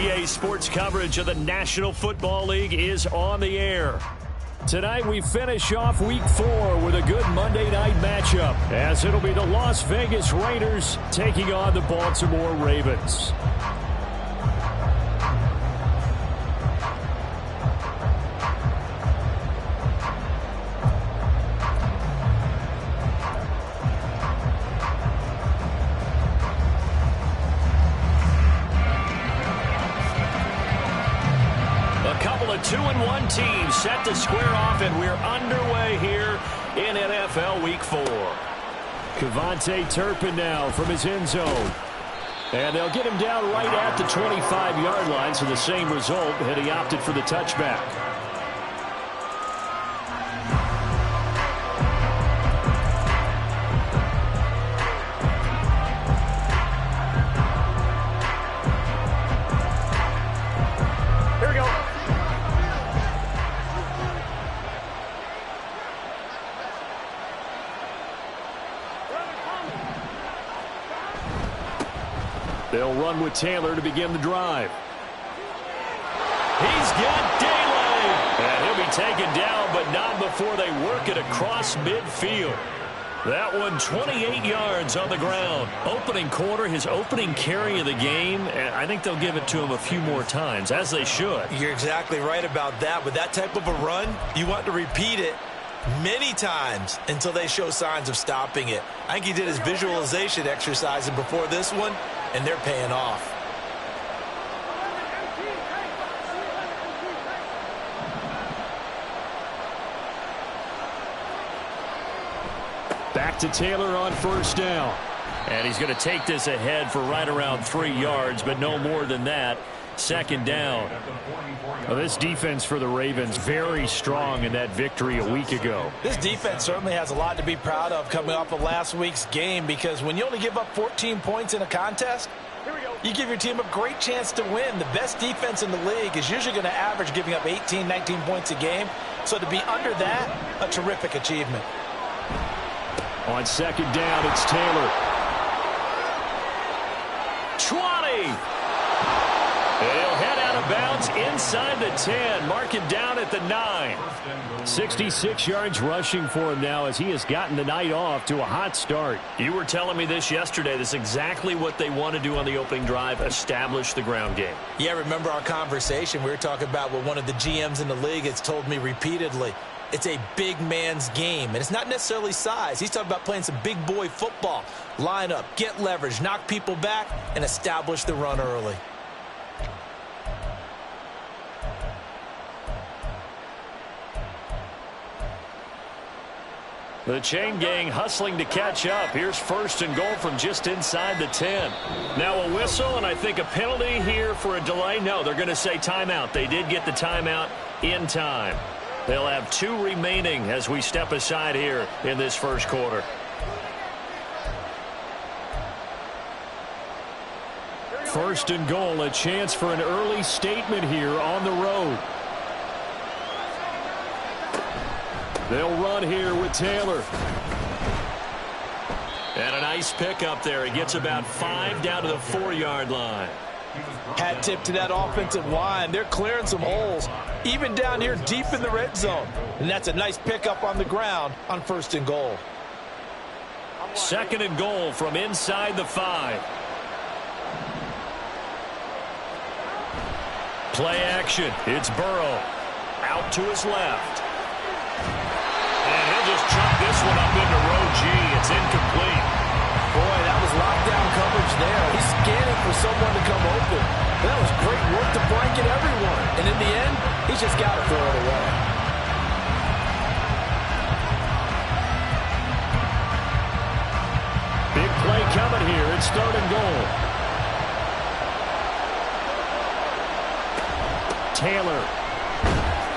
EA Sports coverage of the National Football League is on the air. Tonight we finish off Week 4 with a good Monday night matchup, as it'll be the Las Vegas Raiders taking on the Baltimore Ravens. A 2-1 team set to square off, and we're underway here in NFL Week 4. Kevontae Turpin now from his end zone. And they'll get him down right at the 25-yard line, so the same result, and he opted for the touchback. They'll run with Taylor to begin the drive. He's got daylight. And he'll be taken down, but not before they work it across midfield. That one 28 yards on the ground. Opening quarter, his opening carry of the game, and I think they'll give it to him a few more times, as they should. You're exactly right about that. With that type of a run, you want to repeat it many times until they show signs of stopping it. I think he did his visualization exercise before this one, and they're paying off. Back to Taylor on first down. And he's going to take this ahead for right around 3 yards, but no more than that. Second down. Well, this defense for the Ravens, very strong in that victory a week ago. This defense certainly has a lot to be proud of coming off of last week's game, because when you only give up 14 points in a contest, you give your team a great chance to win. The best defense in the league is usually going to average giving up 18, 19 points a game. So to be under that, a terrific achievement. On second down, it's Taylor. 20. And he'll head out of bounds inside the 10. Mark him down at the 9. 66 yards rushing for him now, as he has gotten the night off to a hot start. You were telling me this yesterday. This is exactly what they want to do on the opening drive, establish the ground game. Yeah, remember our conversation? We were talking about what one of the GMs in the league has told me repeatedly. It's a big man's game, and it's not necessarily size. He's talking about playing some big boy football. Line up, get leverage, knock people back, and establish the run early. The chain gang hustling to catch up. Here's first and goal from just inside the 10. Now a whistle, and I think a penalty here for a delay. No, they're going to say timeout. They did get the timeout in time. They'll have 2 remaining as we step aside here in this first quarter. First and goal, a chance for an early statement here on the road. They'll run here with Taylor. And a nice pickup there. He gets about 5 down to the 4-yard line. Hat tip to that offensive line. They're clearing some holes, even down here deep in the red zone. And that's a nice pickup on the ground on first and goal. Second and goal from inside the 5. Play action. It's Burrow. Out to his left. And he'll just chuck this one up into row G. It's incomplete. Boy, that was lockdown coverage there. He's scanning for someone to come open. That was great work to blanket everyone. And in the end, he's just got to throw it away. Big play coming here. It's third and goal. Taylor.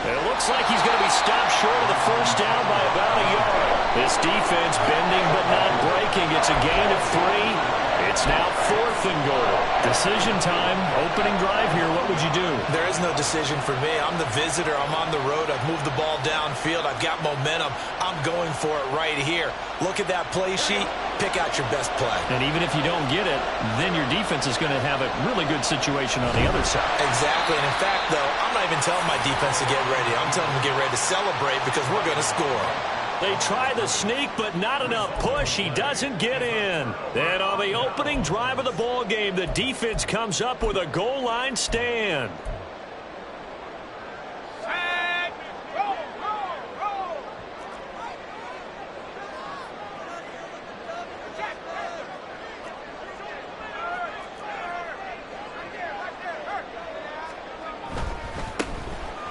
It looks like he's going to be stopped short of the first down by about a yard. This defense bending but not breaking. It's a gain of 3. It's now 4th and goal. Decision time, opening drive here. What would you do? There is no decision for me. I'm the visitor. I'm on the road. I've moved the ball downfield. I've got momentum. I'm going for it right here. Look at that play sheet. Pick out your best play. And even if you don't get it, then your defense is going to have a really good situation on the other side. Exactly. And in fact, though, I'm not even telling my defense to get ready. I'm telling them to get ready to celebrate because we're going to score. They try the sneak, but not enough push. He doesn't get in. And on the opening drive of the ball game, the defense comes up with a goal line stand.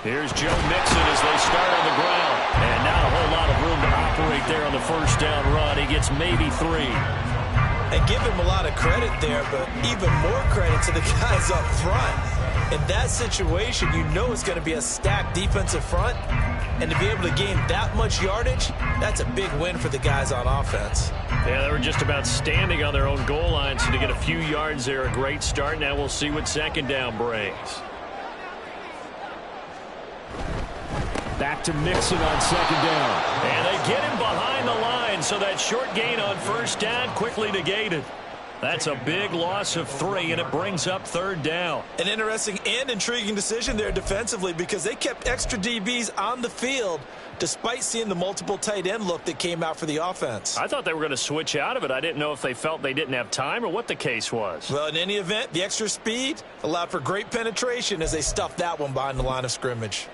Here's Joe Mixon as they start on the ground. And not a whole lot of room to operate there on the first down run. He gets maybe 3. And give him a lot of credit there, but even more credit to the guys up front. In that situation, you know it's going to be a stacked defensive front. And to be able to gain that much yardage, that's a big win for the guys on offense. Yeah, they were just about standing on their own goal line, so to get a few yards there, a great start. Now we'll see what second down brings. Back to Mixon on second down. And they get him behind the line, so that short gain on first down quickly negated. That's a big loss of 3, and it brings up 3rd down. An interesting and intriguing decision there defensively because they kept extra DBs on the field despite seeing the multiple tight end look that came out for the offense. I thought they were going to switch out of it. I didn't know if they felt they didn't have time or what the case was. Well, in any event, the extra speed allowed for great penetration as they stuffed that one behind the line of scrimmage.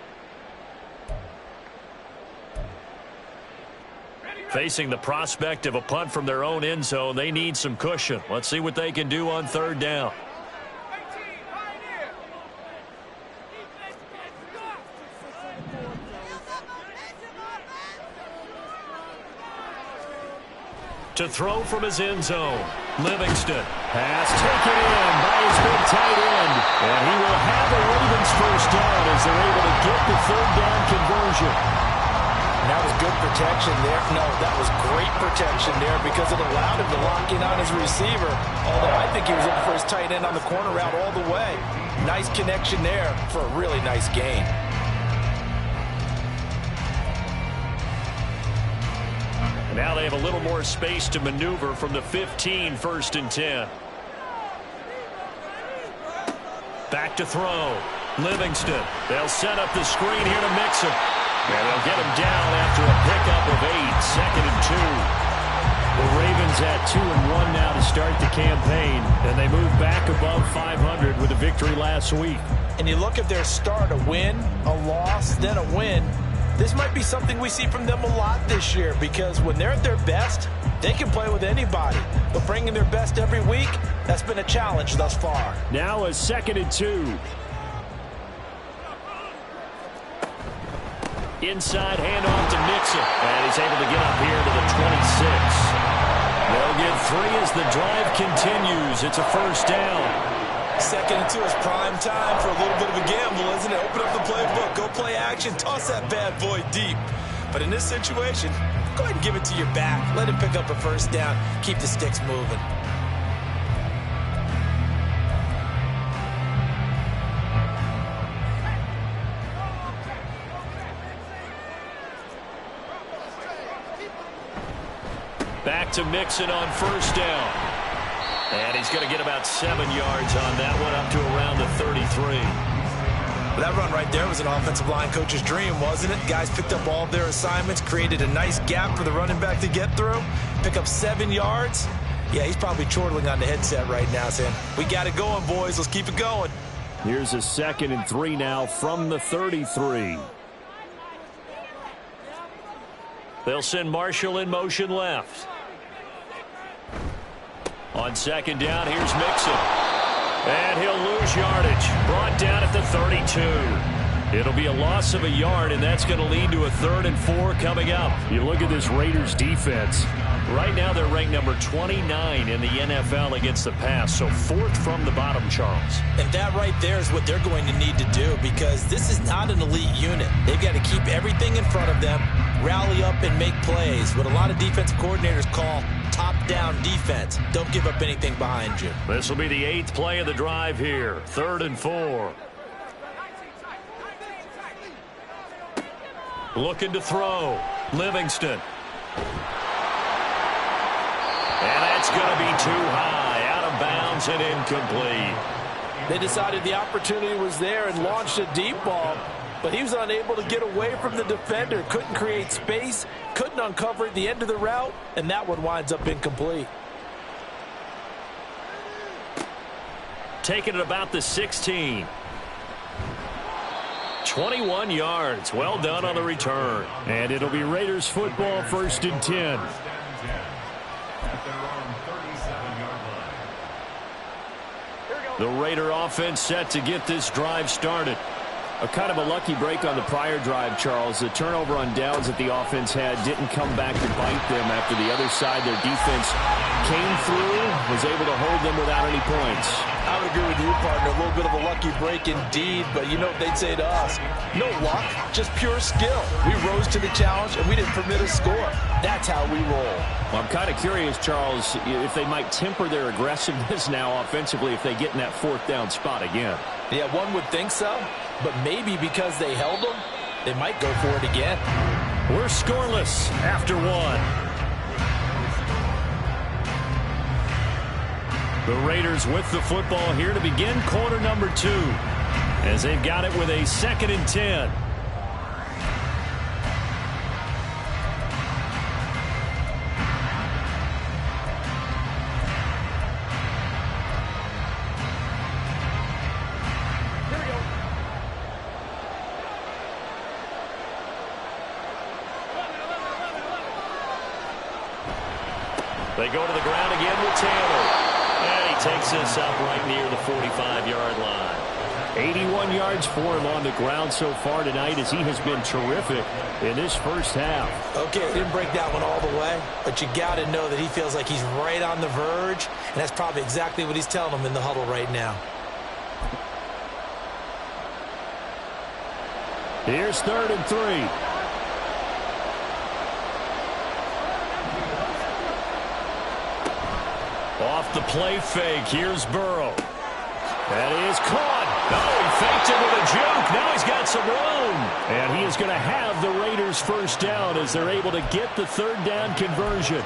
Facing the prospect of a punt from their own end zone, they need some cushion. Let's see what they can do on 3rd down. To throw from his end zone, Livingston. Pass taken in by his big tight end. And he will have the Ravens first down as they're able to get the 3rd down conversion. That was good protection there. No, that was great protection there because it allowed him to lock in on his receiver. Although I think he was looking for his tight end on the corner route all the way. Nice connection there for a really nice gain. Now they have a little more space to maneuver from the 15, 1st and 10. Back to throw. Livingston. They'll set up the screen here to Mixon. And they'll get him down after a pickup of 8, 2nd and 2. The Ravens at 2-1 now to start the campaign, and they move back above 500 with a victory last week. And you look at their start, a win, a loss, then a win. This might be something we see from them a lot this year because when they're at their best, they can play with anybody. But bringing their best every week, that's been a challenge thus far. Now a 2nd and 2. Inside handoff to Mixon. And he's able to get up here to the 26. They'll get 3 as the drive continues. It's a first down. 2nd and 2 is prime time for a little bit of a gamble, isn't it? Open up the playbook, go play action, toss that bad boy deep. But in this situation, go ahead and give it to your back. Let him pick up a first down. Keep the sticks moving. Back to Mixon on first down. And he's going to get about 7 yards on that one, up to around the 33. Well, that run right there was an offensive line coach's dream, wasn't it? Guys picked up all of their assignments, created a nice gap for the running back to get through, pick up 7 yards. Yeah, he's probably chortling on the headset right now saying, we got it going, boys. Let's keep it going. Here's a 2nd and 3 now from the 33. They'll send Marshall in motion left. On 2nd down, here's Mixon. And he'll lose yardage. Brought down at the 32. It'll be a loss of a yard, and that's going to lead to a 3rd and 4 coming up. You look at this Raiders defense. Right now they're ranked number 29 in the NFL against the pass, so 4th from the bottom, Charles. And that right there is what they're going to need to do because this is not an elite unit. They've got to keep everything in front of them, rally up and make plays. What a lot of defensive coordinators call top-down defense. Don't give up anything behind you. This will be the 8th play of the drive here. 3rd and 4. Looking to throw. Livingston. And that's going to be too high. Out of bounds and incomplete. They decided the opportunity was there and launched a deep ball, but he was unable to get away from the defender. Couldn't create space, couldn't uncover at the end of the route, and that one winds up incomplete. Taking it about the 16. 21 yards. Well done on the return. And it'll be Raiders football, 1st and 10. The Raider offense set to get this drive started. A kind of a lucky break on the prior drive, Charles. The turnover on downs that the offense had didn't come back to bite them after the other side. Their defense came through, was able to hold them without any points. I would agree with you, partner. A little bit of a lucky break indeed, but you know what they'd say to us? No luck, just pure skill. We rose to the challenge, and we didn't permit a score. That's how we roll. Well, I'm kind of curious, Charles, if they might temper their aggressiveness now offensively if they get in that 4th down spot again. Yeah, one would think so, but maybe because they held them, they might go for it again. We're scoreless after 1. The Raiders with the football here to begin quarter number 2, as they've got it with a 2nd and 10. They go to the ground again with Taylor. And he takes this up right near the 45-yard line. 81 yards for him on the ground so far tonight, as he has been terrific in this first half. Okay, didn't break that one all the way, but you got to know that he feels like he's right on the verge, and that's probably exactly what he's telling them in the huddle right now. Here's 3rd and 3. Off the play fake, here's Burrow. That is caught. Oh, he faked it with a juke. Now he's got some room. And he is going to have the Raiders first down as they're able to get the 3rd down conversion.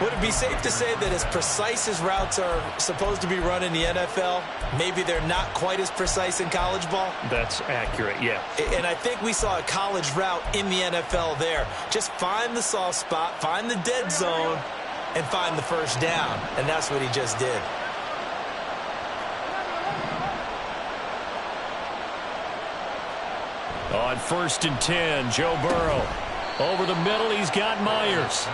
Would it be safe to say that as precise as routes are supposed to be run in the NFL, maybe they're not quite as precise in college ball? That's accurate, yeah. And I think we saw a college route in the NFL there. Just find the soft spot, find the dead zone, and find the first down. And that's what he just did. On 1st and 10, Joe Burrow. Over the middle, he's got Myers.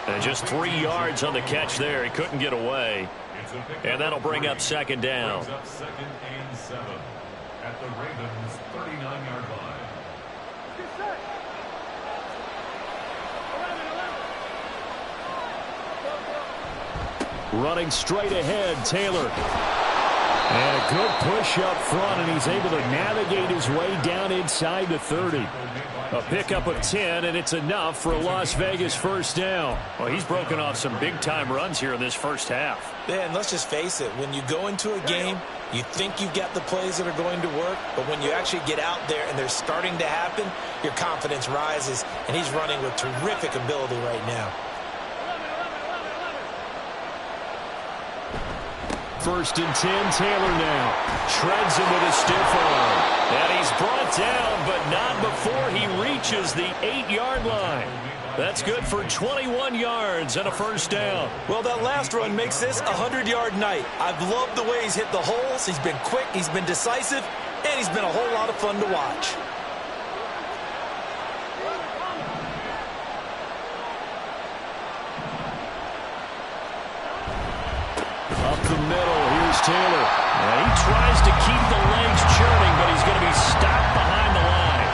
And just 3 yards on the catch there. He couldn't get away. And that'll bring up 2nd down. 2nd and 7 at the Ravens' 39-yard line. Running straight ahead, Taylor. And a good push up front, and he's able to navigate his way down inside the 30. A pickup of 10, and it's enough for a Las Vegas first down. Well, he's broken off some big-time runs here in this first half. Yeah, and let's just face it. When you go into a game, you think you've got the plays that are going to work, but when you actually get out there and they're starting to happen, your confidence rises, and he's running with terrific ability right now. 1st and 10, Taylor now. Shreds him with a stiff arm. And he's brought down, but not before he reaches the 8-yard line. That's good for 21 yards and a first down. Well, that last run makes this a 100-yard night. I've loved the way he's hit the holes. He's been quick, he's been decisive, and he's been a whole lot of fun to watch. Up the middle, here's Taylor. And he tries to keep the legs churning, but he's going to be stopped behind the line.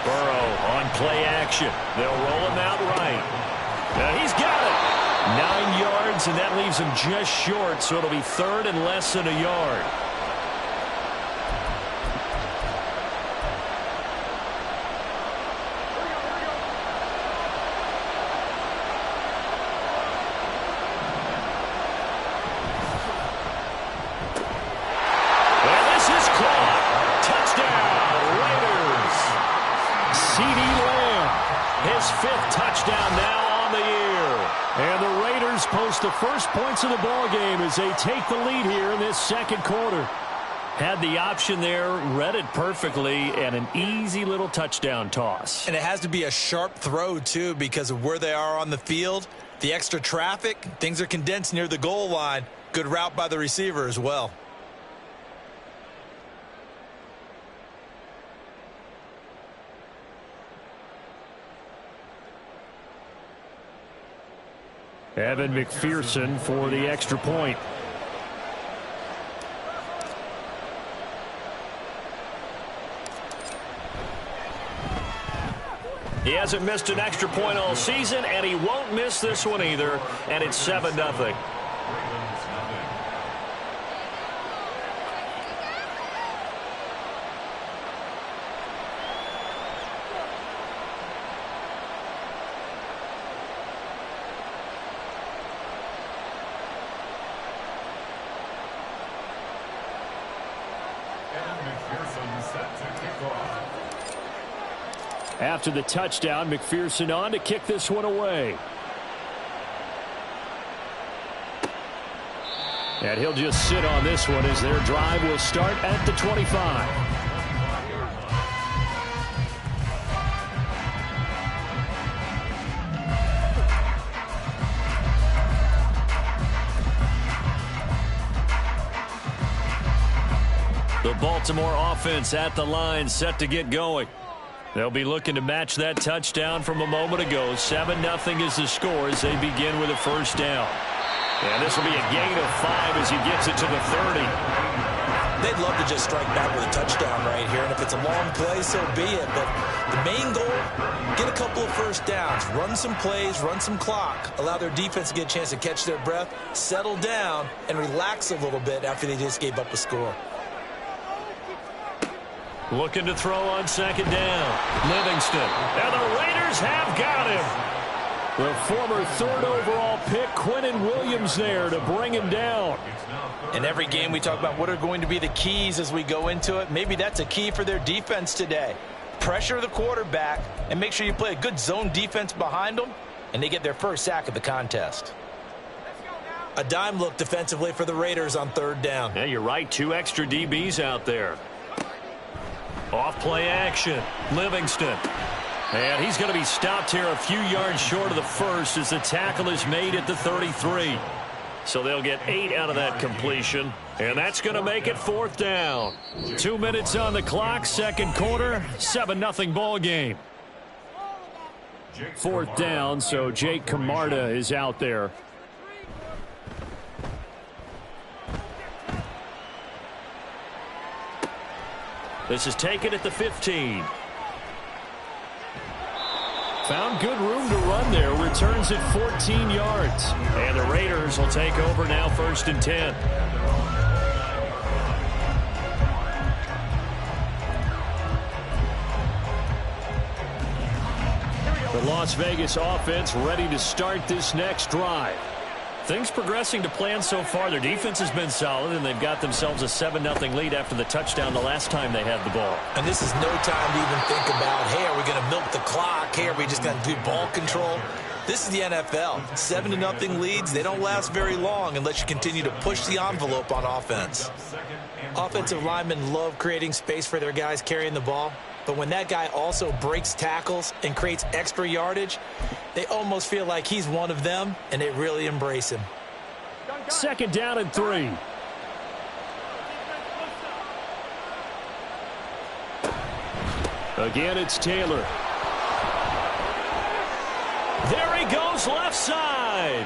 Burrow on play action. They'll roll him out right. And he's got it. 9 yards, and that leaves him just short, so it'll be 3rd and less than a yard. CeeDee Lamb, his 5th touchdown now on the year. And the Raiders post the first points of the ballgame as they take the lead here in this second quarter. Had the option there, read it perfectly, and an easy little touchdown toss. And it has to be a sharp throw, too, because of where they are on the field. The extra traffic, things are condensed near the goal line. Good route by the receiver as well. Evan McPherson for the extra point. He hasn't missed an extra point all season, and he won't miss this one either, and it's 7-0. After the touchdown, McPherson on to kick this one away. And he'll just sit on this one as their drive will start at the 25. The Baltimore offense at the line, set to get going. They'll be looking to match that touchdown from a moment ago. 7-0 is the score as they begin with a first down. And this will be a gain of 5 as he gets it to the 30. They'd love to just strike back with a touchdown right here, and if it's a long play, so be it. But the main goal, get a couple of first downs, run some plays, run some clock, allow their defense to get a chance to catch their breath, settle down, and relax a little bit after they just gave up a score. Looking to throw on second down. Livingston. And the Raiders have got him. The former 3rd overall pick, Quinnen Williams, there to bring him down. In every game we talk about what are going to be the keys as we go into it. Maybe that's a key for their defense today. Pressure the quarterback and make sure you play a good zone defense behind them, and they get their first sack of the contest. A dime look defensively for the Raiders on 3rd down. Yeah, you're right. 2 extra DBs out there. Off play action. Livingston. And he's going to be stopped here a few yards short of the first as the tackle is made at the 33. So they'll get 8 out of that completion. And that's going to make it 4th down. 2 minutes on the clock, second quarter, 7-0 ball game. 4th down, so Jake Camarda is out there. This is taken at the 15. Found good room to run there. Returns at 14 yards. And the Raiders will take over now 1st and 10. The Las Vegas offense ready to start this next drive. Things progressing to plan so far. Their defense has been solid, and they've got themselves a 7-0 lead after the touchdown the last time they had the ball. And this is no time to even think about, hey, are we going to milk the clock? Hey, are we just going to do ball control? This is the NFL. 7-0 leads, they don't last very long unless you continue to push the envelope on offense. Offensive linemen love creating space for their guys carrying the ball. But when that guy also breaks tackles and creates extra yardage, they almost feel like he's one of them, and they really embrace him. 2nd down and 3. Again, it's Taylor. There he goes, left side.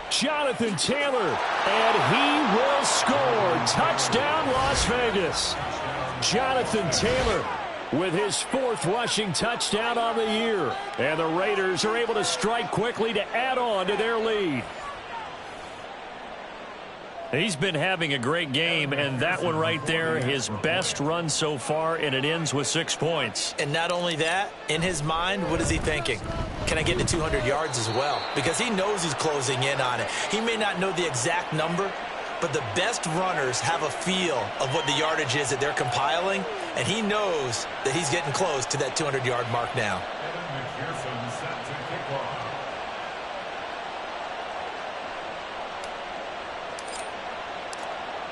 Jonathan Taylor, and he will score. Touchdown, Las Vegas. Jonathan Taylor with his 4th rushing touchdown on the year. And the Raiders are able to strike quickly to add on to their lead. He's been having a great game, and that one right there, his best run so far, and it ends with 6 points. And not only that, in his mind, what is he thinking? Can I get to 200 yards as well? Because he knows he's closing in on it. He may not know the exact number, but the best runners have a feel of what the yardage is that they're compiling, and he knows that he's getting close to that 200-yard mark now. Set to kick off.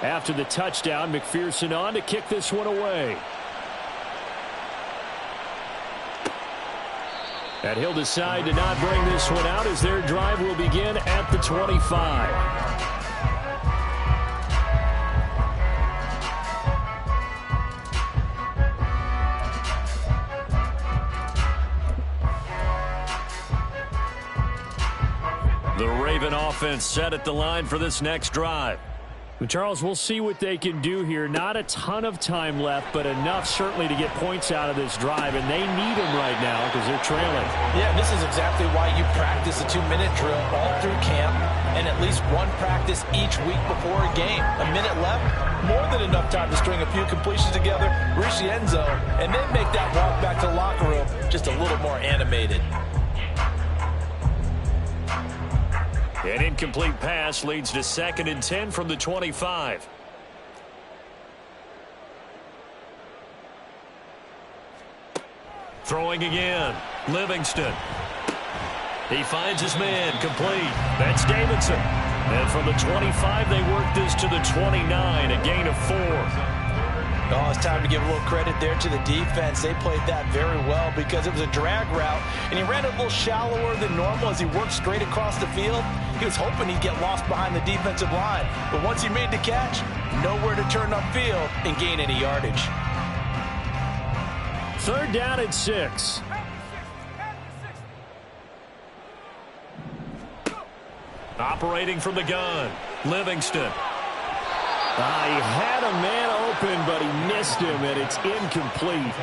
After the touchdown, McPherson on to kick this one away. And he'll decide to not bring this one out as their drive will begin at the 25. The Raven offense set at the line for this next drive. But Charles, we'll see what they can do here. Not a ton of time left, but enough certainly to get points out of this drive, and they need them right now because they're trailing. Yeah, this is exactly why you practice a 2-minute drill all through camp and at least one practice each week before a game. A minute left, more than enough time to string a few completions together, reach the end zone, and then make that walk back to the locker room just a little more animated. An incomplete pass leads to 2nd and 10 from the 25. Throwing again. Livingston. He finds his man. Complete. That's Davidson. And from the 25, they work this to the 29. A gain of 4. Oh, it's time to give a little credit there to the defense. They played that very well because it was a drag route, and he ran it a little shallower than normal as he worked straight across the field. He was hoping he'd get lost behind the defensive line, but once he made the catch, nowhere to turn upfield and gain any yardage. 3rd down and 6. Operating from the gun, Livingston. He had a man open, but he missed him, and it's incomplete.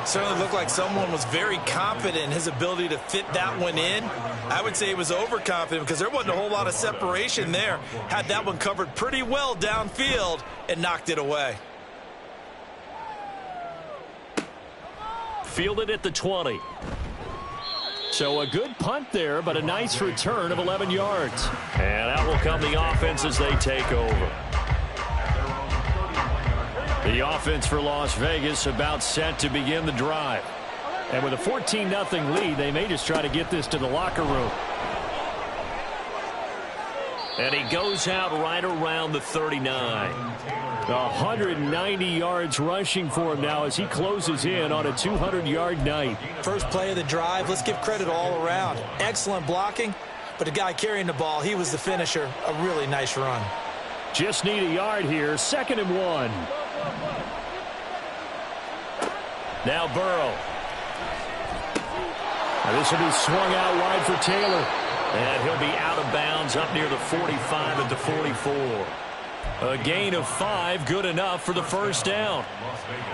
Certainly looked like someone was very confident in his ability to fit that one in. I would say he was overconfident because there wasn't a whole lot of separation there. Had that one covered pretty well downfield and knocked it away. Fielded at the 20. So a good punt there, but a nice return of 11 yards. And out will come the offense as they take over. The offense for Las Vegas about set to begin the drive. And with a 14-0 lead, they may just try to get this to the locker room. And he goes out right around the 39. 190 yards rushing for him now as he closes in on a 200-yard night. First play of the drive, let's give credit all around. Excellent blocking, but the guy carrying the ball, he was the finisher. A really nice run. Just need a yard here. 2nd and 1. Now Burrow. And this will be swung out wide for Taylor. And he'll be out of bounds up near the 45 at the 44. A gain of 5, good enough for the first down.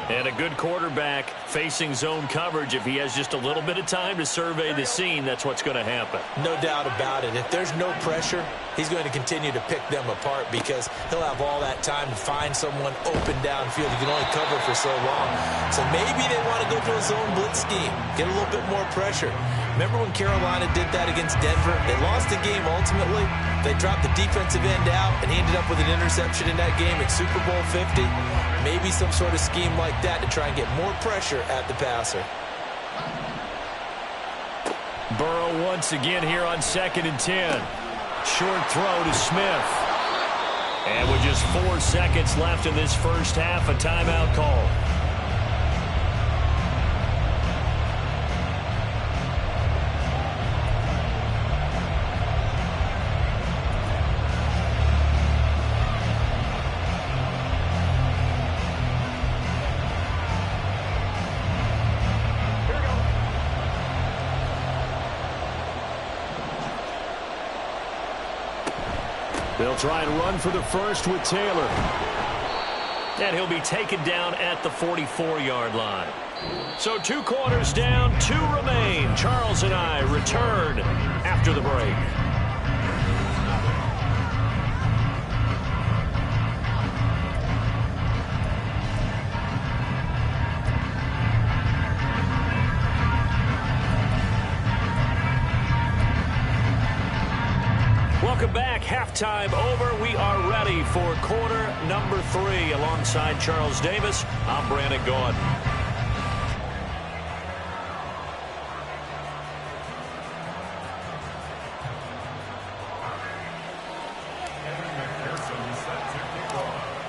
And a good quarterback facing zone coverage. If he has just a little bit of time to survey the scene, that's what's going to happen. No doubt about it. If there's no pressure, he's going to continue to pick them apart because he'll have all that time to find someone open downfield. You can only cover for so long. So maybe they want to go to a zone blitz scheme, get a little bit more pressure. Remember when Carolina did that against Denver? They lost the game ultimately. They dropped the defensive end out, and he ended up with an interception in that game at Super Bowl 50. Maybe some sort of scheme like that to try and get more pressure at the passer. Burrow once again here on 2nd and 10. Short throw to Smith. And with just 4 seconds left in this first half, a timeout call. They'll try and run for the first with Taylor. And he'll be taken down at the 44-yard line. So 2 quarters down, 2 remain. Charles and I return after the break. Welcome back. Halftime over. We are ready for quarter number 3. Alongside Charles Davis, I'm Brandon Gaudin.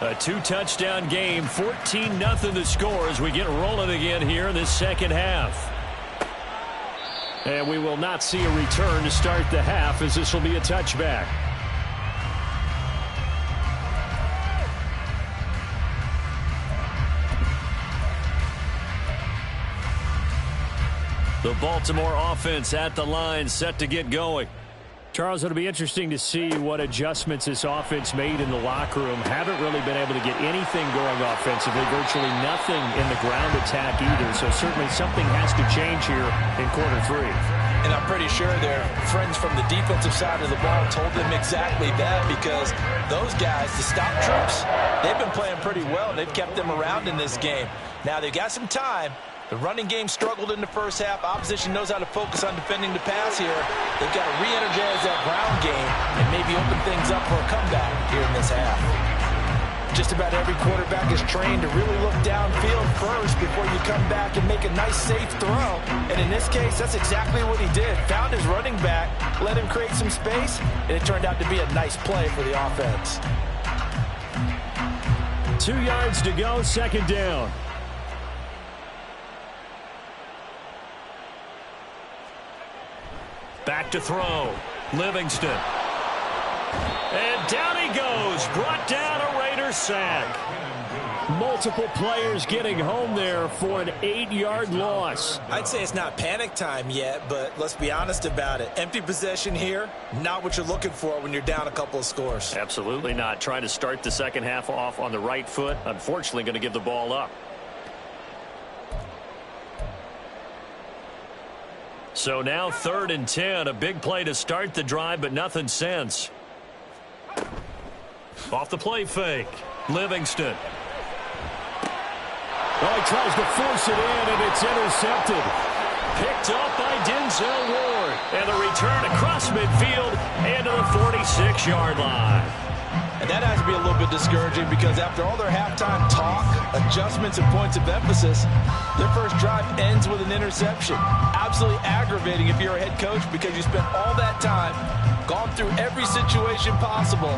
A 2-touchdown game, 14-0 the score as we get rolling again here in this second half. And we will not see a return to start the half, as this will be a touchback. The Baltimore offense at the line, set to get going. Charles, it'll be interesting to see what adjustments this offense made in the locker room. Haven't really been able to get anything going offensively, virtually nothing in the ground attack either. So certainly something has to change here in quarter 3. And I'm pretty sure their friends from the defensive side of the ball told them exactly that, because those guys, the stop troops, they've been playing pretty well. They've kept them around in this game. Now they've got some time. The running game struggled in the first half. Opposition knows how to focus on defending the pass here. They've got to re-energize that ground game and maybe open things up for a comeback here in this half. Just about every quarterback is trained to really look downfield first before you come back and make a nice, safe throw. And in this case, that's exactly what he did. Found his running back, let him create some space, and it turned out to be a nice play for the offense. 2 yards to go, second down. Back to throw. Livingston. And down he goes. Brought down a Raider sack. Multiple players getting home there for an 8-yard loss. I'd say it's not panic time yet, but let's be honest about it. Empty possession here, not what you're looking for when you're down a couple of scores. Absolutely not. Trying to start the second half off on the right foot. Unfortunately, going to give the ball up. So now 3rd and 10. A big play to start the drive, but nothing since. Off the play fake. Livingston. Oh, he tries to force it in, and it's intercepted. Picked up by Denzel Ward. And the return across midfield and to the 46-yard line. And that has to be a little bit discouraging, because after all their halftime talk, adjustments, and points of emphasis, their first drive ends with an interception. Absolutely aggravating if you're a head coach, because you spent all that time, gone through every situation possible,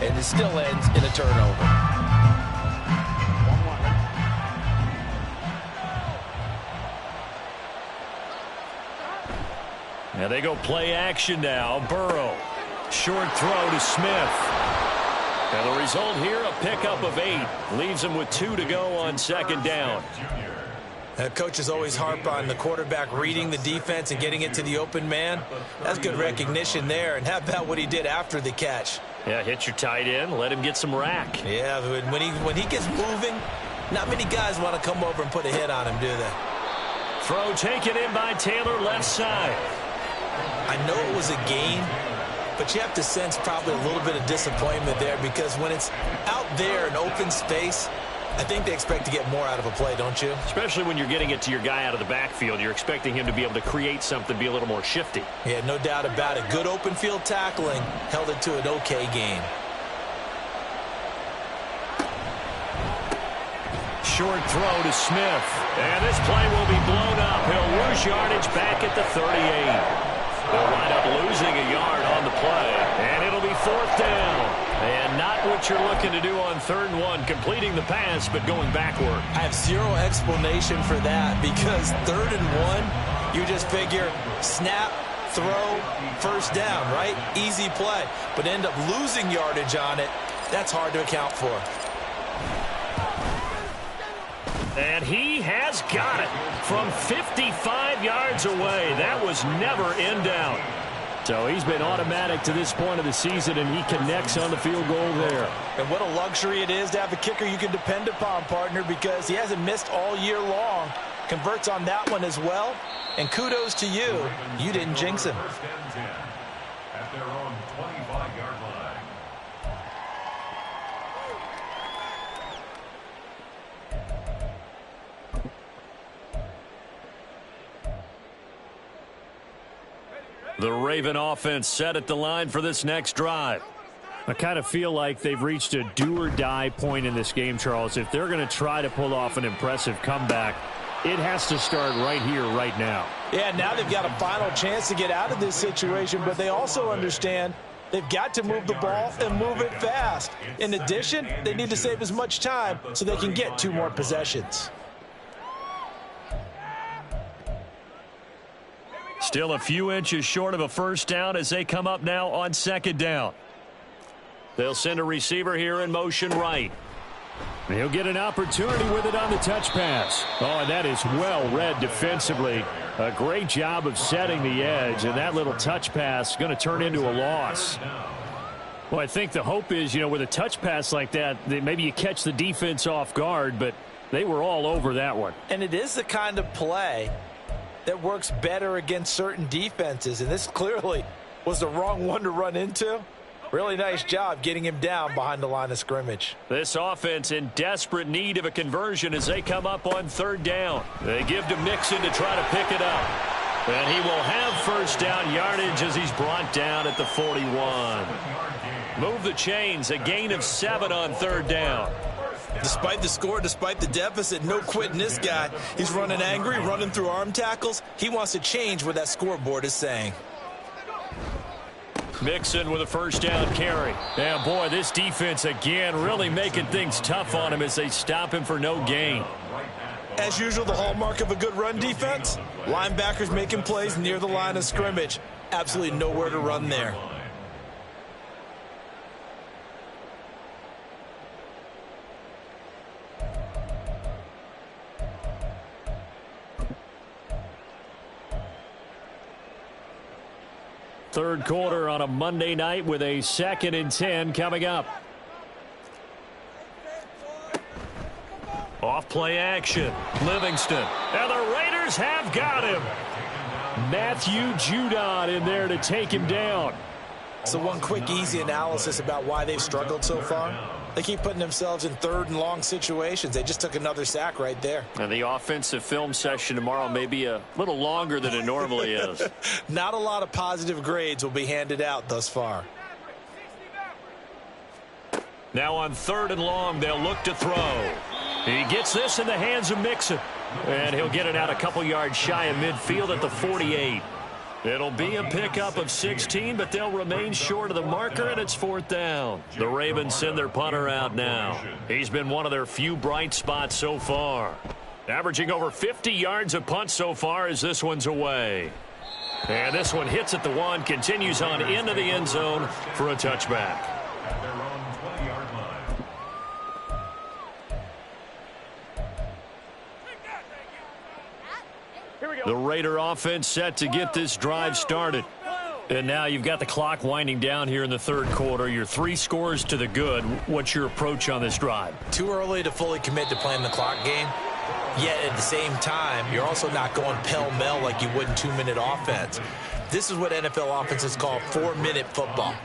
and it still ends in a turnover. And they go play action now. Burrow. Short throw to Smith. And the result here, a pickup of 8. Leaves him with 2 to go on second down. Coaches always harp on the quarterback reading the defense and getting it to the open man. That's good recognition there. And how about what he did after the catch? Yeah, hit your tight end, let him get some rack. Yeah, when he gets moving, not many guys want to come over and put a hit on him, do they? Throw taken in by Taylor, left side. I know it was a gain, but you have to sense probably a little bit of disappointment there, because when it's out there in open space, I think they expect to get more out of a play, don't you? Especially when you're getting it to your guy out of the backfield. You're expecting him to be able to create something, be a little more shifty. Yeah, no doubt about it. Good open field tackling held it to an okay gain. Short throw to Smith. And this play will be blown up. He'll lose yardage back at the 38. They'll wind up losing a yard on the play. And it'll be 4th down. And not what you're looking to do on 3rd and 1, completing the pass, but going backward. I have zero explanation for that, because 3rd and 1, you just figure snap, throw, first down, right? Easy play. But end up losing yardage on it. That's hard to account for. And he has got it from 55 yards away. That was never in doubt. So he's been automatic to this point of the season, and he connects on the field goal there. And what a luxury it is to have a kicker you can depend upon, partner, because he hasn't missed all year long. Converts on that one as well. And kudos to you. You didn't jinx him. At their own 25-yard line. The Raven offense set at the line for this next drive. I kind of feel like they've reached a do-or-die point in this game, Charles. If they're going to try to pull off an impressive comeback, it has to start right here, right now. Yeah, now they've got a final chance to get out of this situation, but they also understand they've got to move the ball and move it fast. In addition, they need to save as much time so they can get 2 more possessions. Still a few inches short of a first down as they come up now on second down. They'll send a receiver here in motion right. He'll get an opportunity with it on the touch pass. Oh, and that is well read defensively. A great job of setting the edge, and that little touch pass is going to turn into a loss. Well, I think the hope is, with a touch pass like that, maybe you catch the defense off guard, but they were all over that one. And it is the kind of play that works better against certain defenses, and this clearly was the wrong one to run into. Really nice job getting him down behind the line of scrimmage. This offense in desperate need of a conversion as they come up on third down. They give to Mixon to try to pick it up. And he will have first down yardage as he's brought down at the 41. Move the chains, a gain of 7 on third down. Despite the score, despite the deficit, no quitting this guy. He's running angry, running through arm tackles. He wants to change what that scoreboard is saying. Mixon with a first down carry. And boy, this defense again really making things tough on him as they stop him for no gain. As usual, the hallmark of a good run defense, linebackers making plays near the line of scrimmage. Absolutely nowhere to run there. Third quarter on a Monday night with a 2nd and 10 coming up. Off play action. Livingston. And the Raiders have got him. Matthew Judon in there to take him down. So one quick, easy analysis about why they've struggled so far. They keep putting themselves in 3rd and long situations. They just took another sack right there. And the offensive film session tomorrow may be a little longer than it normally is. Not a lot of positive grades will be handed out thus far. Now on 3rd and long, they'll look to throw. He gets this in the hands of Mixon. And he'll get it out a couple yards shy of midfield at the 48. It'll be a pickup of 16, but they'll remain short of the marker, and it's 4th down. The Ravens send their punter out now. He's been one of their few bright spots so far. Averaging over 50 yards a punt so far as this one's away. And this one hits at the 1, continues on into the end zone for a touchback. The Raider offense set to get this drive started. And now you've got the clock winding down here in the 3rd quarter. You're 3 scores to the good. What's your approach on this drive? Too early to fully commit to playing the clock game. Yet at the same time, you're also not going pell-mell like you would in 2-minute offense. This is what NFL offenses call 4-minute football.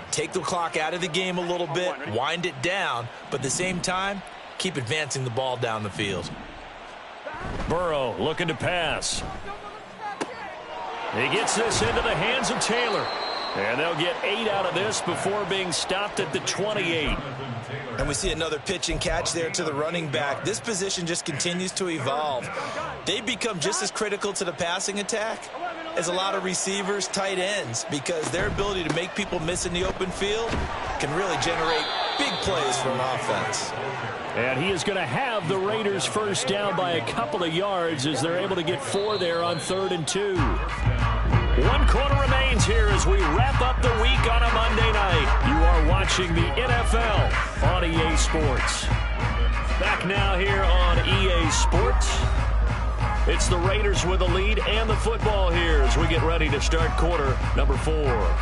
Take the clock out of the game a little bit, wind it down, but at the same time, keep advancing the ball down the field. Burrow looking to pass. He gets this into the hands of Taylor. And they'll get 8 out of this before being stopped at the 28. And we see another pitch and catch there to the running back. This position just continues to evolve. They've become just as critical to the passing attack as a lot of receivers, tight ends, because their ability to make people miss in the open field can really generate big plays for an offense. And he is going to have the Raiders first down by a couple of yards as they're able to get 4 there on 3rd and 2. 1 quarter remains here as we wrap up the week on a Monday night. You are watching the NFL on EA Sports. Back now here on EA Sports. It's the Raiders with the lead and the football here as we get ready to start quarter number 4.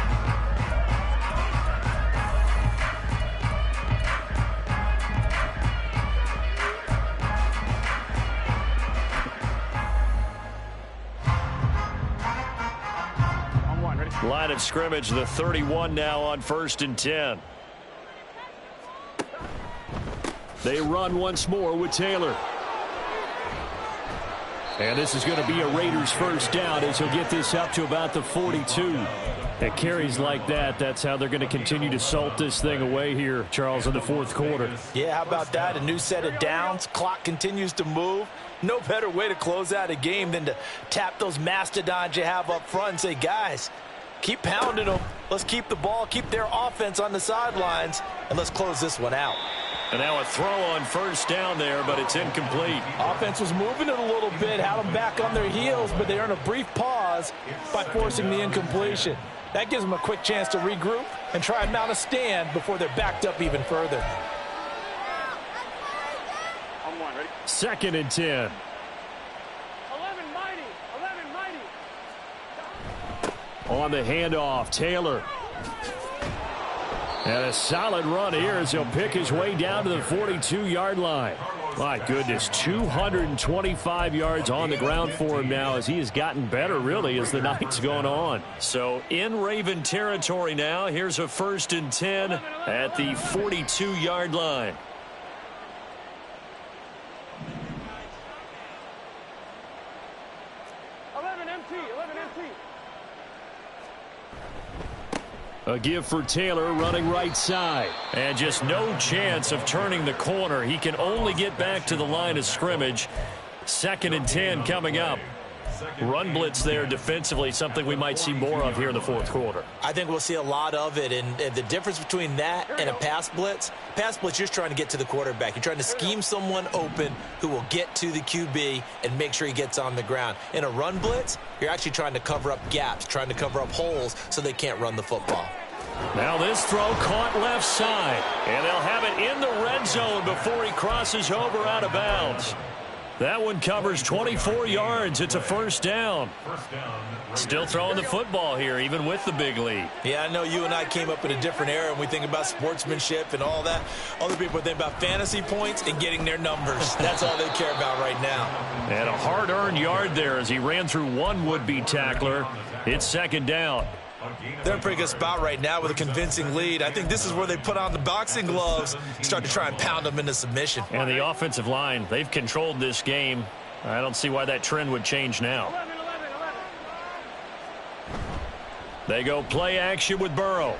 Line of scrimmage, the 31 now on 1st and 10. They run once more with Taylor. And this is going to be a Raiders first down as he'll get this up to about the 42. It carries like that. That's how they're going to continue to salt this thing away here, Charles, in the fourth quarter. Yeah, how about that? A new set of downs. Clock continues to move. No better way to close out a game than to tap those mastodons you have up front and say, guys, keep pounding them. Let's keep the ball, keep their offense on the sidelines, and let's close this one out. And now a throw on first down there, but it's incomplete. Offense was moving it a little bit, had them back on their heels, but they earned a brief pause by forcing the incompletion. That gives them a quick chance to regroup and try and mount a stand before they're backed up even further. 2nd and 10. 11 mighty. On the handoff, Taylor. And a solid run here as he'll pick his way down to the 42-yard line. My goodness, 225 yards on the ground for him now as he has gotten better, really, as the night's gone on. So in Raven territory now, here's a 1st and 10 at the 42-yard line. A give for Taylor running right side. And just no chance of turning the corner. He can only get back to the line of scrimmage. 2nd and 10 coming up. Run blitz there defensively, something we might see more of here in the fourth quarter. I think we'll see a lot of it, and the difference between that and a pass blitz, you're just trying to get to the quarterback. You're trying to scheme someone open who will get to the QB and make sure he gets on the ground. In a run blitz, you're actually trying to cover up gaps, trying to cover up holes so they can't run the football. Now this throw caught left side, and they'll have it in the red zone before he crosses over out of bounds. That one covers 24 yards. It's a first down. Still throwing the football here, even with the big lead. Yeah, I know you and I came up in a different era, and we think about sportsmanship and all that. Other people think about fantasy points and getting their numbers. That's all they care about right now. And a hard-earned yard there as he ran through one would-be tackler. It's 2nd down. They're in a pretty good spot right now with a convincing lead. I think this is where they put on the boxing gloves, start to try and pound them into submission. And the offensive line, they've controlled this game. I don't see why that trend would change now. They go play action with Burrow.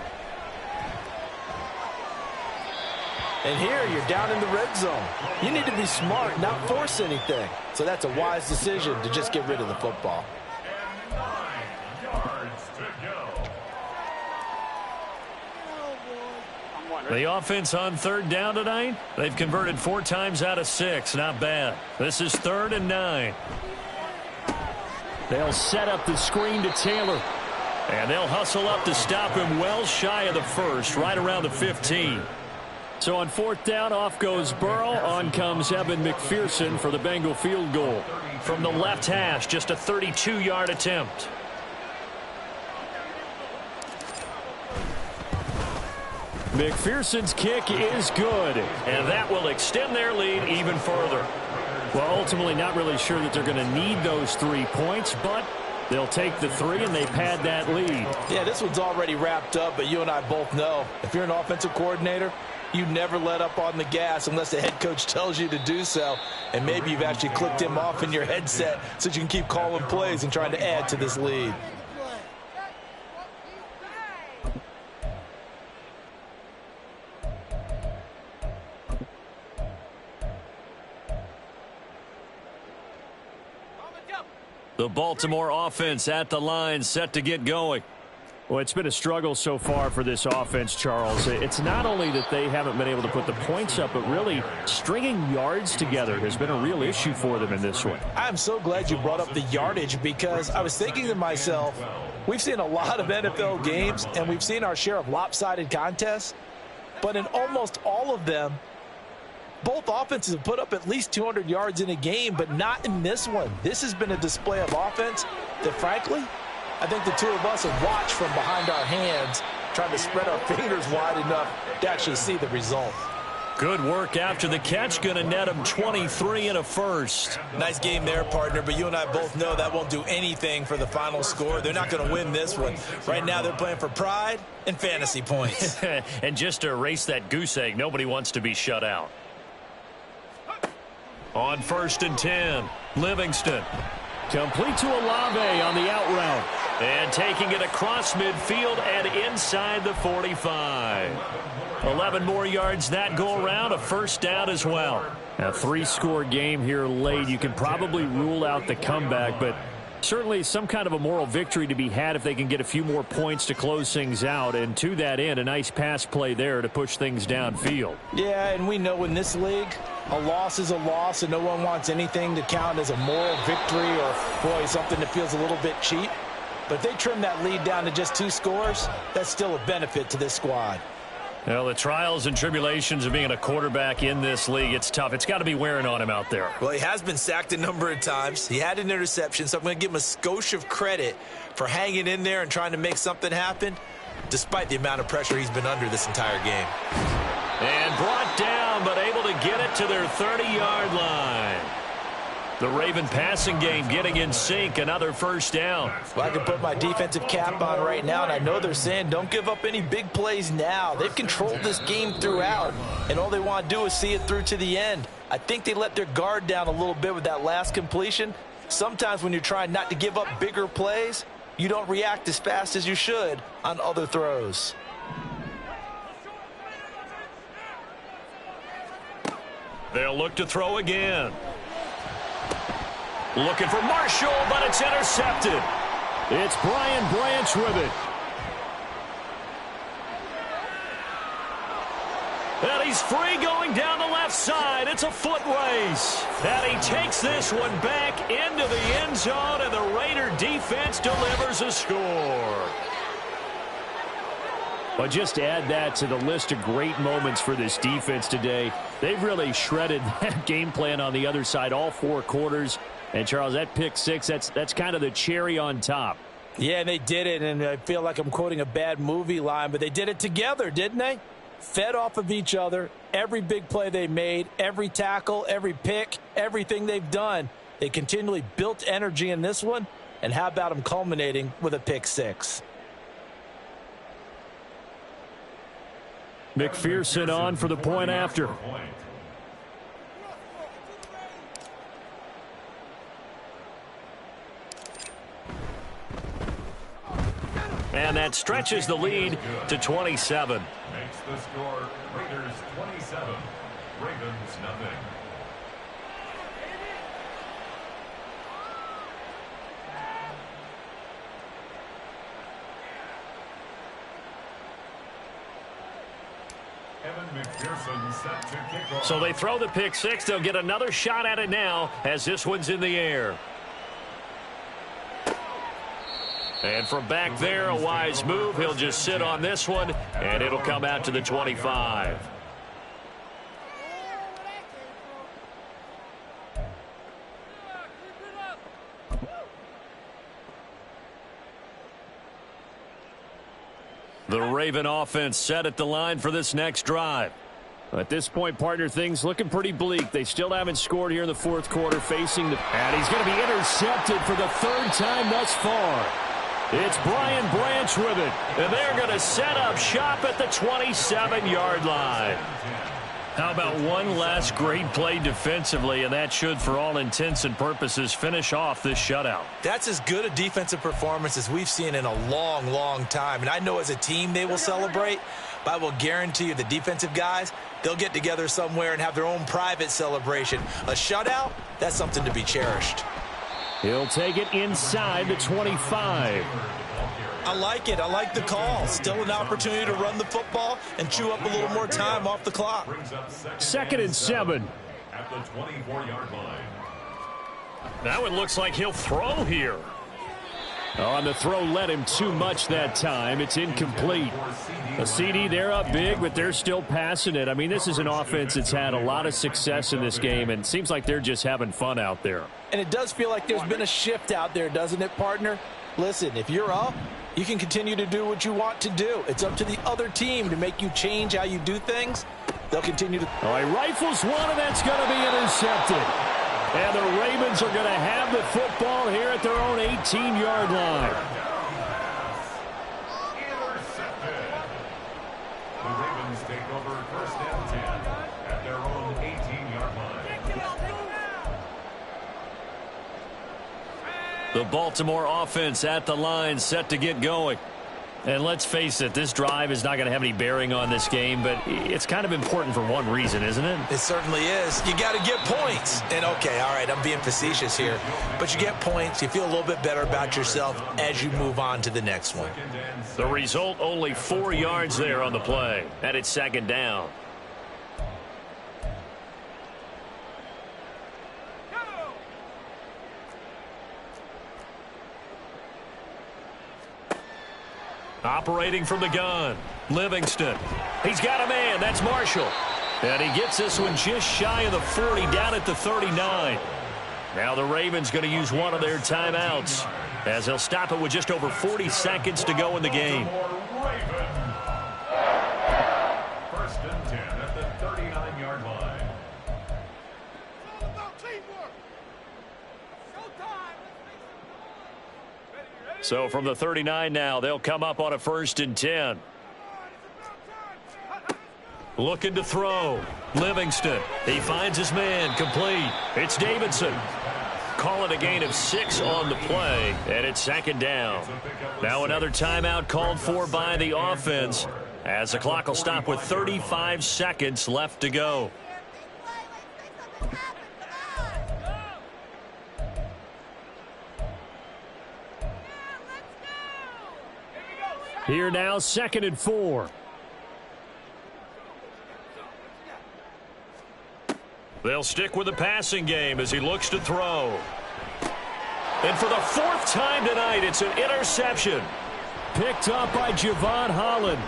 And here you're down in the red zone. You need to be smart, not force anything. So that's a wise decision to just get rid of the football. The offense on 3rd down tonight, they've converted 4 times out of 6. Not bad. This is 3rd and 9. They'll set up the screen to Taylor. And they'll hustle up to stop him well shy of the 1st, right around the 15. So on 4th down, off goes Burrow. On comes Evan McPherson for the Bengal field goal. From the left hash, just a 32-yard attempt. McPherson's kick is good, and that will extend their lead even further. Well, ultimately not really sure that they're going to need those 3 points, but they'll take the 3 and they pad that lead. Yeah, this one's already wrapped up, but you and I both know if you're an offensive coordinator, you never let up on the gas unless the head coach tells you to do so, and maybe you've actually clicked him off in your headset so you can keep calling plays and trying to add to this lead. The Baltimore offense at the line, set to get going. Well, it's been a struggle so far for this offense, Charles. It's not only that they haven't been able to put the points up, but really stringing yards together has been a real issue for them in this one. I'm so glad you brought up the yardage because I was thinking to myself, we've seen a lot of NFL games, and we've seen our share of lopsided contests, but in almost all of them, both offenses have put up at least 200 yards in a game, but not in this one. This has been a display of offense that, frankly, I think the two of us have watched from behind our hands, trying to spread our fingers wide enough to actually see the result. Good work after the catch. Going to net him 23 and a first. Nice game there, partner, but you and I both know that won't do anything for the final score. They're not going to win this one. Right now they're playing for pride and fantasy points. And just to erase that goose egg, nobody wants to be shut out. On 1st and 10, Livingston. Complete to Olave on the out route. And taking it across midfield and inside the 45. 11 more yards that go around, a first down as well. A 3-score game here late. You can probably rule out the comeback, but certainly some kind of a moral victory to be had if they can get a few more points to close things out. And to that end, a nice pass play there to push things downfield. Yeah, and we know in this league, a loss is a loss, and no one wants anything to count as a moral victory or, boy, something that feels a little bit cheap. But if they trim that lead down to just 2 scores, that's still a benefit to this squad. Well, the trials and tribulations of being a quarterback in this league, it's tough. It's got to be wearing on him out there. Well, he has been sacked a number of times. He had an interception, so I'm going to give him a skosh of credit for hanging in there and trying to make something happen, despite the amount of pressure he's been under this entire game. And brought down, but able to get it to their 30-yard line. The Raven passing game getting in sync, another first down. Well, I can put my defensive cap on right now, and I know they're saying don't give up any big plays now. They've controlled this game throughout, and all they want to do is see it through to the end. I think they let their guard down a little bit with that last completion. Sometimes when you're trying not to give up bigger plays, you don't react as fast as you should on other throws. They'll look to throw again. Looking for Marshall, but it's intercepted. It's Brian Branch with it. And he's free going down the left side. It's a foot race. And he takes this one back into the end zone, and the Raider defense delivers a score. Well, just add that to the list of great moments for this defense today. They've really shredded that game plan on the other side all 4 quarters. And, Charles, that pick 6, that's kind of the cherry on top. Yeah, and they did it, and I feel like I'm quoting a bad movie line, but they did it together, didn't they? Fed off of each other, every big play they made, every tackle, every pick, everything they've done. They continually built energy in this one, and how about them culminating with a pick 6? McPherson on for the point after. And that stretches the lead to 27. Makes the score Raiders 27, Ravens nothing. Evan McPherson set to kick off. So they throw the pick 6. They'll get another shot at it now as this one's in the air. And from back there, a wise move. He'll just sit on this one, and it'll come out to the 25. The Raven offense set at the line for this next drive. At this point, partner, things looking pretty bleak. They still haven't scored here in the 4th quarter, facing the... And he's going to be intercepted for the 3rd time thus far. It's Brian Branch with it, and they're going to set up shop at the 27-yard line. How about one last great play defensively, and that should, for all intents and purposes, finish off this shutout. That's as good a defensive performance as we've seen in a long, long time. And I know as a team they will celebrate, but I will guarantee you the defensive guys, they'll get together somewhere and have their own private celebration. A shutout, that's something to be cherished. He'll take it inside the 25. I like it. I like the call. Still an opportunity to run the football and chew up a little more time off the clock. 2nd and 7. At the 24-yard line. Now it looks like he'll throw here. Oh, and the throw led him too much that time. It's incomplete. A CD, they're up big, but they're still passing it. I mean, this is an offense that's had a lot of success in this game, and it seems like they're just having fun out there. And it does feel like there's been a shift out there, doesn't it, partner? Listen, if you're up, you can continue to do what you want to do. It's up to the other team to make you change how you do things. They'll continue to... Oh, he rifles one, and that's going to be intercepted. And the Ravens are going to have the football here at their own 18-yard line. Intercepted. The Ravens take over 1st and 10 at their own 18-yard line. The Baltimore offense at the line, set to get going. And let's face it, this drive is not going to have any bearing on this game, but it's kind of important for one reason, isn't it? It certainly is. You got to get points. And, okay, all right, I'm being facetious here. But you get points. You feel a little bit better about yourself as you move on to the next one. The result, only 4 yards there on the play. And it's second down. Operating from the gun, Livingston. He's got a man. That's Marshall. And he gets this one just shy of the 40, down at the 39. Now the Ravens going to use one of their timeouts, as they'll stop it with just over 40 seconds to go in the game. First and 10 at the 39-yard line. So from the 39 now, they'll come up on a first and 10. Looking to throw. Livingston. He finds his man. Complete. It's Davidson. Call it a gain of 6 on the play, and it's second down. Now another timeout called for by the offense, as the clock will stop with 35 seconds left to go. Here now, 2nd and 4. They'll stick with the passing game as he looks to throw. And for the 4th time tonight, it's an interception. Picked up by Javon Holland.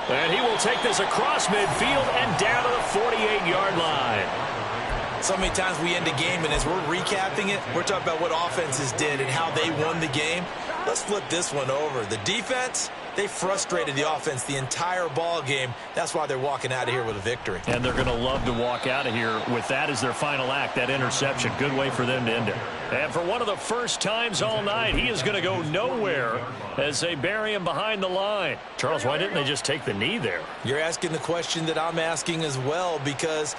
And he will take this across midfield and down to the 48-yard line. So many times we end a game, and as we're recapping it, we're talking about what offenses did and how they won the game. Let's flip this one over. The defense, they frustrated the offense the entire ball game. That's why they're walking out of here with a victory. And they're going to love to walk out of here with that as their final act, that interception. Good way for them to end it. And for one of the first times all night, he is going to go nowhere as they bury him behind the line. Charles, why didn't they just take the knee there? You're asking the question that I'm asking as well, because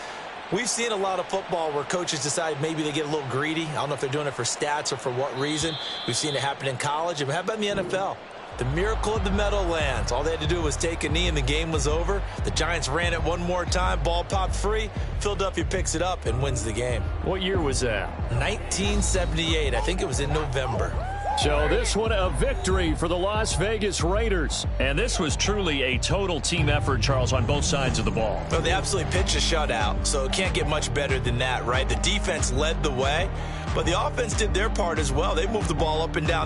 we've seen a lot of football where coaches decide maybe they get a little greedy. I don't know if they're doing it for stats or for what reason. We've seen it happen in college. And how about in the NFL? The miracle of the Meadowlands. All they had to do was take a knee and the game was over. The Giants ran it one more time. Ball popped free. Philadelphia picks it up and wins the game. What year was that? 1978. I think it was in November. So this one a victory for the Las Vegas Raiders. And this was truly a total team effort, Charles, on both sides of the ball. Well, they absolutely pitched a shutout, so it can't get much better than that, right? The defense led the way, but the offense did their part as well. They moved the ball up and down